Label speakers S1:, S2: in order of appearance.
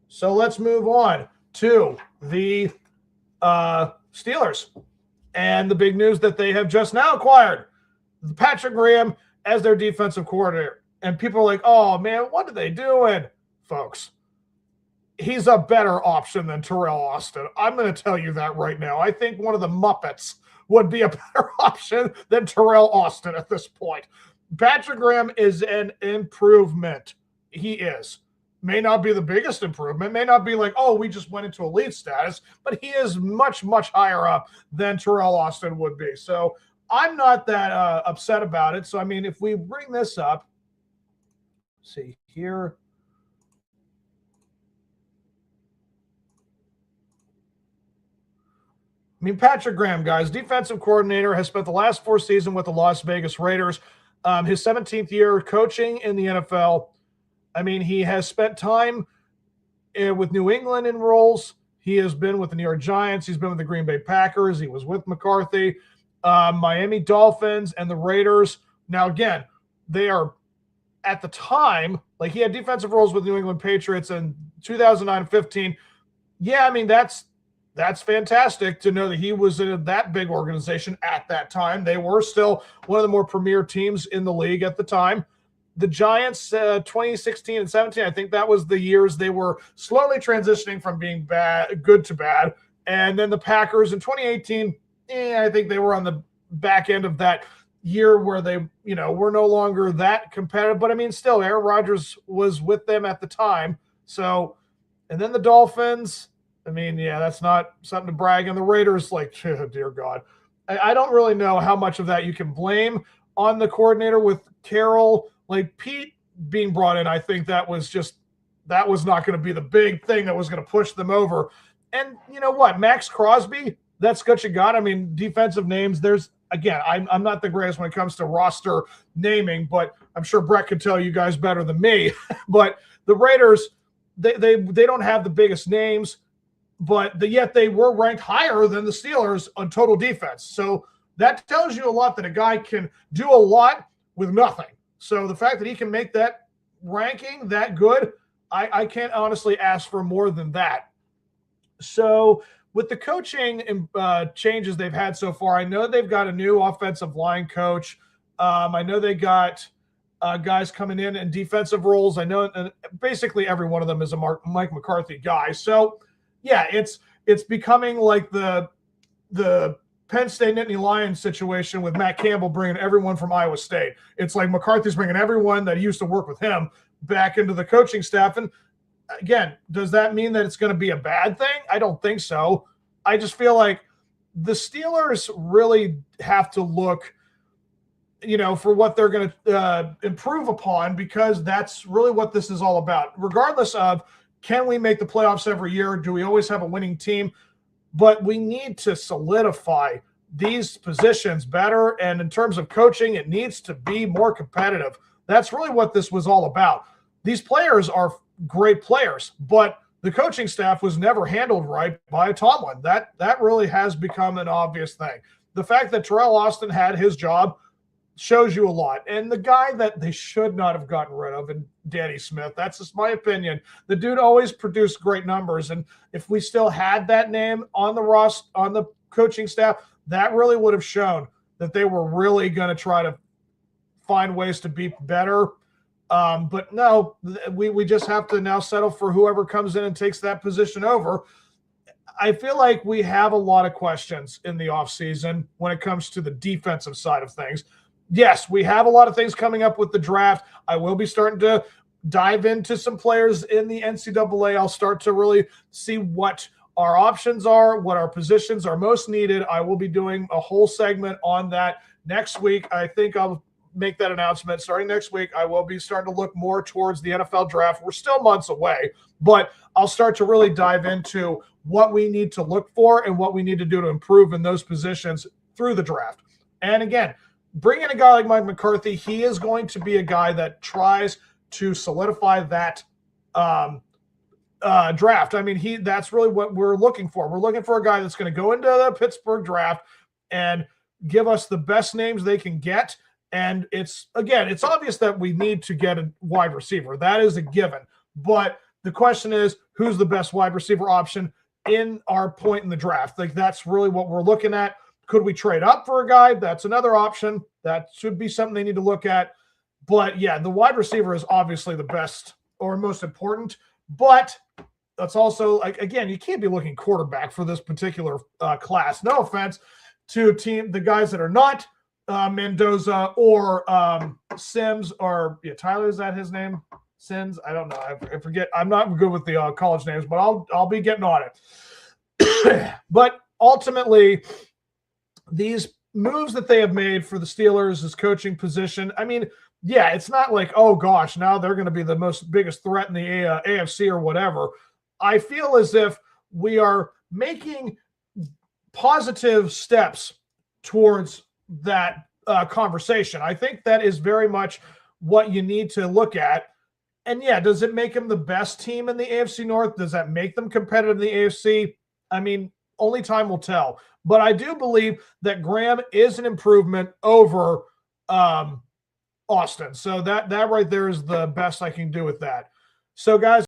S1: So let's move on to the Steelers and the big news that they have just now acquired Patrick Graham as their defensive coordinator. And people are like, oh, man, what are they doing? Folks, he's a better option than Terrell Austin. I'm going to tell you that right now. I think one of the Muppets would be a better option than Terrell Austin at this point. Patrick Graham is an improvement. He is. May not be the biggest improvement, may not be like, oh, we just went into elite status, but he is much, much higher up than Terrell Austin would be. So I'm not that upset about it. So, I mean, if we bring this up, see here. I mean, Patrick Graham, guys, defensive coordinator, has spent the last 4 seasons with the Las Vegas Raiders. His 17th year coaching in the NFL. I mean, he has spent time with New England in roles. He has been with the New York Giants. He's been with the Green Bay Packers. He was with McCarthy, Miami Dolphins, and the Raiders. Now, again, they are at the time, like he had defensive roles with New England Patriots in 2009-15. Yeah, I mean, that's fantastic to know that he was in that big organization at that time. They were still one of the more premier teams in the league at the time. The Giants, 2016 and 17, I think that was the years they were slowly transitioning from being good to bad. And then the Packers in 2018, I think they were on the back end of that year where they, were no longer that competitive. But I mean, still, Aaron Rodgers was with them at the time. So, and then the Dolphins, I mean, yeah, that's not something to brag. And the Raiders, like, oh, dear God. I don't really know how much of that you can blame on the coordinator with Carroll. Like Pete being brought in, I think that was not going to be the big thing that was going to push them over. And you know what? Max Crosby, that's what you got. I mean, defensive names, again, I'm not the greatest when it comes to roster naming, but I'm sure Brett could tell you guys better than me. But the Raiders, they don't have the biggest names, but yet they were ranked higher than the Steelers on total defense. So that tells you a lot that a guy can do a lot with nothing. So the fact that he can make that ranking that good, I can't honestly ask for more than that. So with the coaching changes they've had so far, I know they've got a new offensive line coach. I know they got guys coming in defensive roles. I know basically every one of them is a Mike McCarthy guy. So yeah, it's becoming like the Penn State Nittany Lions situation with Matt Campbell bringing everyone from Iowa State. It's like McCarthy's bringing everyone that used to work with him back into the coaching staff. And again, does that mean that it's going to be a bad thing? I don't think so. I just feel like the Steelers really have to look, for what they're going to improve upon, because that's really what this is all about. Regardless of, can we make the playoffs every year? Do we always have a winning team? But we need to solidify these positions better. And in terms of coaching, it needs to be more competitive. That's really what this was all about. These players are great players, but the coaching staff was never handled right by Tomlin. That really has become an obvious thing. The fact that Terrell Austin had his job shows you a lot. And the guy that they should not have gotten rid of, and Danny Smith, that's just my opinion. The dude always produced great numbers. And if we still had that name on the coaching staff, that really would have shown that they were really going to try to find ways to be better. But no, we just have to now settle for whoever comes in and takes that position over. I feel like we have a lot of questions in the offseason when it comes to the defensive side of things. Yes, we have a lot of things coming up with the draft. I will be starting to dive into some players in the NCAA. I'll start to really see what our options are, what our positions are most needed. I will be doing a whole segment on that next week. I think I'll make that announcement starting next week. I will be starting to look more towards the NFL draft. We're still months away, but I'll start to really dive into what we need to look for and what we need to do to improve in those positions through the draft. And again, bring in a guy like Mike McCarthy. He is going to be a guy that tries to solidify that draft. I mean, that's really what we're looking for. We're looking for a guy that's going to go into the Pittsburgh draft and give us the best names they can get. And it's obvious that we need to get a wide receiver. That is a given. But the question is, who's the best wide receiver option in our point in the draft. Like, that's really what we're looking at. Could we trade up for a guy? That's another option. That should be something they need to look at. But yeah, the wide receiver is obviously the best or most important. But that's also, like, again, you can't be looking quarterback for this particular class. No offense to the guys that are not Mendoza or Sims or Tyler, is that his name? Sims? I don't know. I forget. I'm not good with the college names, but I'll be getting on it. But ultimately, these moves that they have made for the Steelers, this coaching position, I mean, yeah, it's not like, oh gosh, now they're going to be the biggest threat in the AFC or whatever. I feel as if we are making positive steps towards that conversation. I think that is very much what you need to look at. And yeah, does it make them the best team in the AFC North? Does that make them competitive in the AFC? I mean, only time will tell. But I do believe that Graham is an improvement over Austin. So that right there is the best I can do with that. So, guys,